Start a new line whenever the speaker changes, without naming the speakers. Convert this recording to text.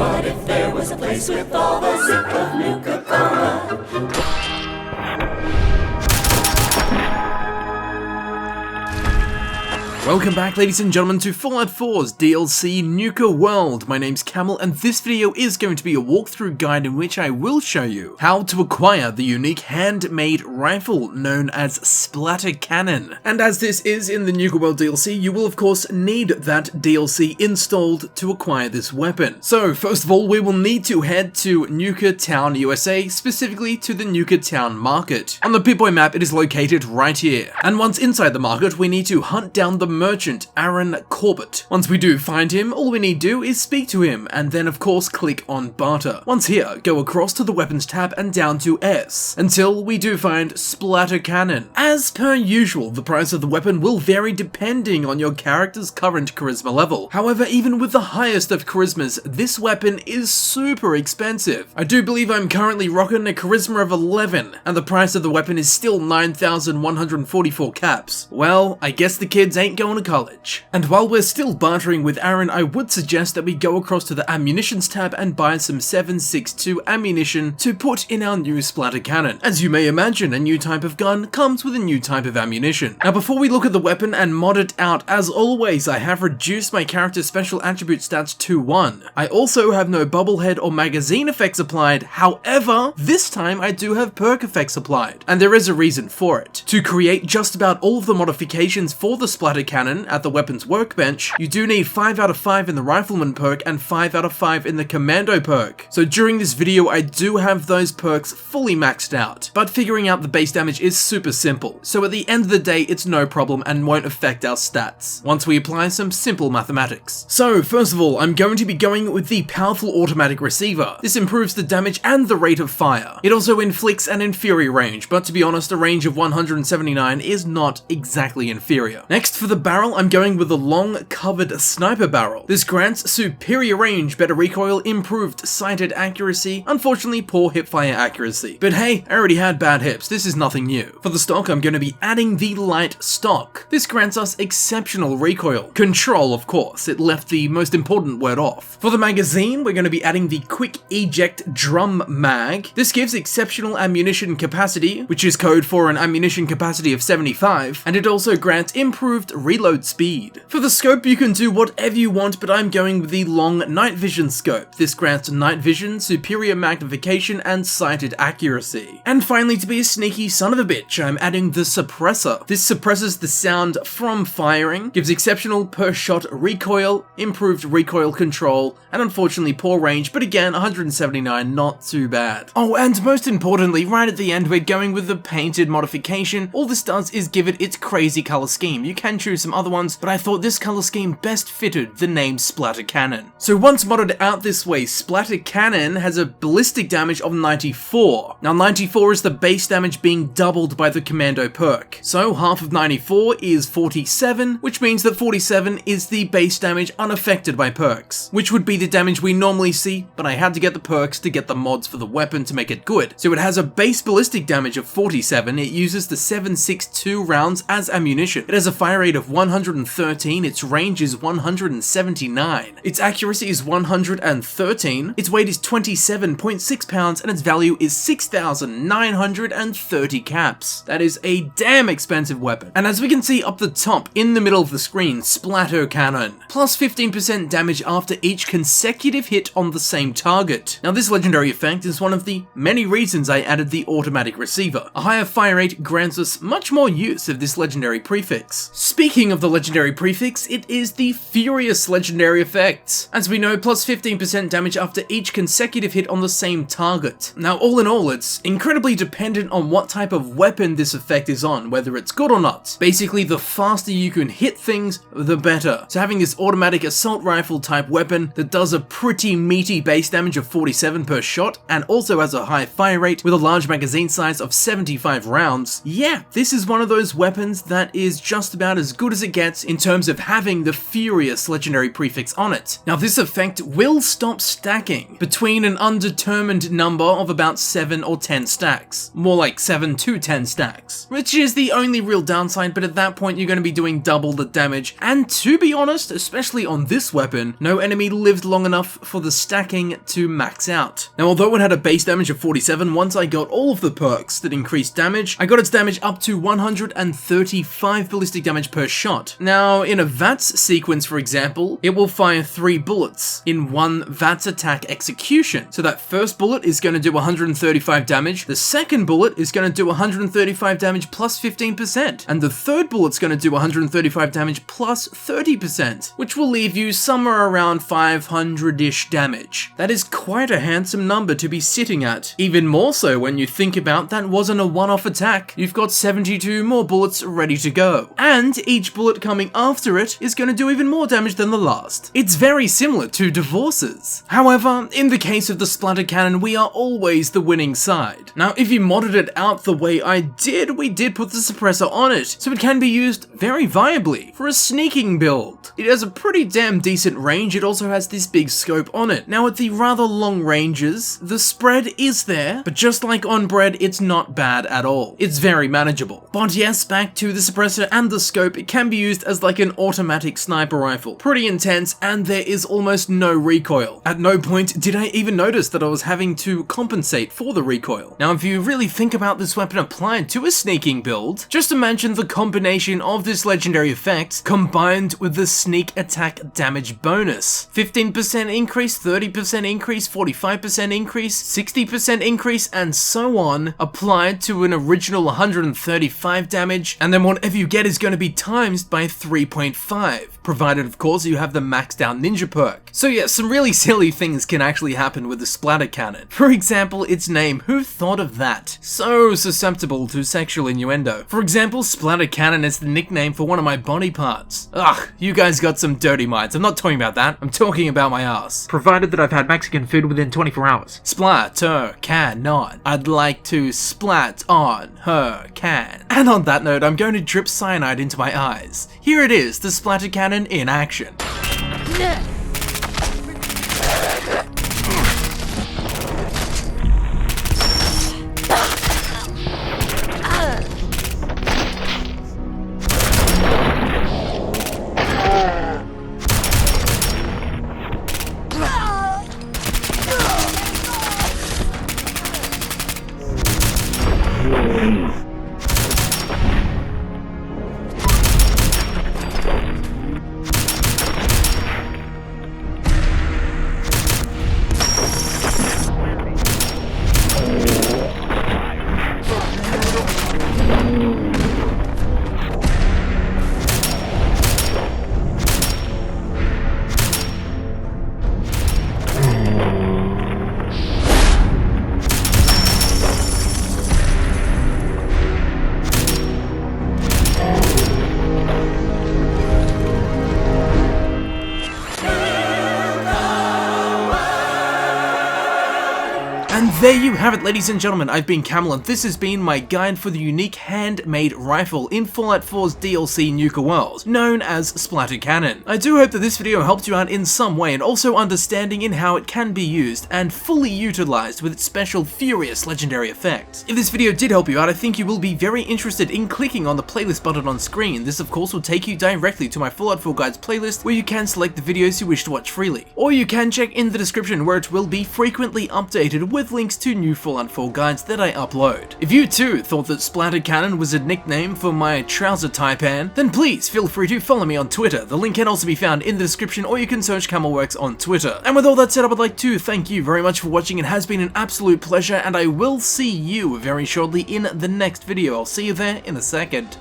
What if there was a place with all the zip of Nuka-Cola?
Welcome back, ladies and gentlemen, to Fallout 4's DLC Nuka World. My name's Camel, and this video is going to be a walkthrough guide in which I will show you how to acquire the unique handmade rifle known as Splattercannon. And as this is in the Nuka World DLC, you will of course need that DLC installed to acquire this weapon. So first of all, we will need to head to Nuka Town, USA, specifically to the Nuka Town market. On the Pip-Boy map, it is located right here. And once inside the market, we need to hunt down the merchant Aaron Corbett. Once we do find him, all we need to do is speak to him and then of course click on barter. Once here, go across to the weapons tab and down to S until we do find Splattercannon. As per usual, the price of the weapon will vary depending on your character's current charisma level. However, even with the highest of charismas, this weapon is super expensive. I do believe I'm currently rocking a charisma of 11 and the price of the weapon is still 9,144 caps. Well, I guess the kids ain't going to college. And while we're still bartering with Aaron, I would suggest that we go across to the ammunitions tab and buy some 7.62 ammunition to put in our new Splattercannon. As you may imagine, a new type of gun comes with a new type of ammunition. Now before we look at the weapon and mod it out, as always, I have reduced my character's special attribute stats to 1. I also have no bubblehead or magazine effects applied, however, this time I do have perk effects applied, and there is a reason for it. To create just about all of the modifications for the Splattercannon at the weapons workbench, you do need 5 out of 5 in the Rifleman perk and 5 out of 5 in the Commando perk. So during this video I do have those perks fully maxed out, but figuring out the base damage is super simple, so at the end of the day it's no problem and won't affect our stats, once we apply some simple mathematics. So first of all, I'm going to be going with the powerful automatic receiver. This improves the damage and the rate of fire. It also inflicts an inferior range, but to be honest, a range of 179 is not exactly inferior. Next, for the barrel, I'm going with a long covered sniper barrel. This grants superior range, better recoil, improved sighted accuracy, unfortunately poor hipfire accuracy. But hey, I already had bad hips, this is nothing new. For the stock, I'm going to be adding the light stock. This grants us exceptional recoil. Control, of course, it left the most important word off. For the magazine, we're going to be adding the quick eject drum mag. This gives exceptional ammunition capacity, which is code for an ammunition capacity of 75, and it also grants improved reload speed. For the scope, you can do whatever you want, but I'm going with the long night vision scope. This grants night vision, superior magnification, and sighted accuracy. And finally, to be a sneaky son of a bitch, I'm adding the suppressor. This suppresses the sound from firing, gives exceptional per shot recoil, improved recoil control, and unfortunately poor range, but again, 179, not too bad. Oh, and most importantly, right at the end, we're going with the painted modification. All this does is give it its crazy color scheme. You can choose some other ones, but I thought this color scheme best fitted the name Splattercannon. So once modded out this way, Splattercannon has a ballistic damage of 94. Now 94 is the base damage being doubled by the Commando perk. So half of 94 is 47, which means that 47 is the base damage unaffected by perks, which would be the damage we normally see, but I had to get the perks to get the mods for the weapon to make it good. So it has a base ballistic damage of 47, it uses the 7.62 rounds as ammunition. It has a fire rate of 113, its range is 179, its accuracy is 113, its weight is 27.6 pounds, and its value is 6,930 caps. That is a damn expensive weapon. And as we can see up the top in the middle of the screen, Splattercannon, plus 15% damage after each consecutive hit on the same target. Now this legendary effect is one of the many reasons I added the automatic receiver. A higher fire rate grants us much more use of this legendary prefix. Speaking of the legendary prefix, it is the Furious legendary effect. As we know, plus 15% damage after each consecutive hit on the same target. Now all in all, it's incredibly dependent on what type of weapon this effect is on, whether it's good or not. Basically, the faster you can hit things, the better. So having this automatic assault rifle type weapon that does a pretty meaty base damage of 47 per shot, and also has a high fire rate with a large magazine size of 75 rounds, yeah, this is one of those weapons that is just about as good good as it gets in terms of having the Furious legendary prefix on it. Now this effect will stop stacking between an undetermined number of about 7 or 10 stacks. More like 7 to 10 stacks. Which is the only real downside, but at that point you're going to be doing double the damage, and to be honest, especially on this weapon, no enemy lived long enough for the stacking to max out. Now although it had a base damage of 47, once I got all of the perks that increased damage, I got its damage up to 135 ballistic damage per shot. Now in a VATS sequence for example, it will fire 3 bullets in one VATS attack execution. So that first bullet is going to do 135 damage, the second bullet is going to do 135 damage plus 15%, and the third bullet's going to do 135 damage plus 30%, which will leave you somewhere around 500-ish damage. That is quite a handsome number to be sitting at. Even more so when you think about that wasn't a one-off attack. You've got 72 more bullets ready to go. And each bullet coming after it is going to do even more damage than the last. It's very similar to Divorces. However, in the case of the Splattercannon, we are always the winning side. Now, if you modded it out the way I did, we did put the suppressor on it, so it can be used very viably for a sneaking build. It has a pretty damn decent range, it also has this big scope on it. Now, at the rather long ranges, the spread is there, but just like on bread, it's not bad at all. It's very manageable. But yes, back to the suppressor and the scope, it can be used as like an automatic sniper rifle. Pretty intense, and there is almost no recoil. At no point did I even notice that I was having to compensate for the recoil. Now, if you really think about this weapon applied to a sneaking build, just imagine the combination of this legendary effect combined with the sneak attack damage bonus. 15% increase, 30% increase, 45% increase, 60% increase, and so on, applied to an original 135 damage, and then whatever you get is going to be times by 3.5. Provided, of course, you have the maxed out ninja perk. So yeah, some really silly things can actually happen with the Splattercannon. For example, its name, who thought of that? So susceptible to sexual innuendo. For example, Splattercannon is the nickname for one of my body parts. Ugh, you guys got some dirty minds. I'm not talking about that, I'm talking about my ass. Provided that I've had Mexican food within 24 hours. Splattercannon. I'd like to splat on her can. And on that note, I'm going to drip cyanide into my eyes. Here it is, the Splattercannon in action. And there you have it, ladies and gentlemen. I've been Camel, and this has been my guide for the unique handmade rifle in Fallout 4's DLC Nuka World, known as Splattercannon. I do hope that this video helped you out in some way, and also understanding in how it can be used and fully utilized with its special Furious legendary effect. If this video did help you out, I think you will be very interested in clicking on the playlist button on screen. This of course will take you directly to my Fallout 4 Guides playlist, where you can select the videos you wish to watch freely. Or you can check in the description, where it will be frequently updated with links to new Fallout 4 guides that I upload. If you too thought that Splattercannon was a nickname for my trouser taipan, then please feel free to follow me on Twitter. The link can also be found in the description, or you can search Camelworks on Twitter. And with all that said, I would like to thank you very much for watching. It has been an absolute pleasure, and I will see you very shortly in the next video. I'll see you there in a second.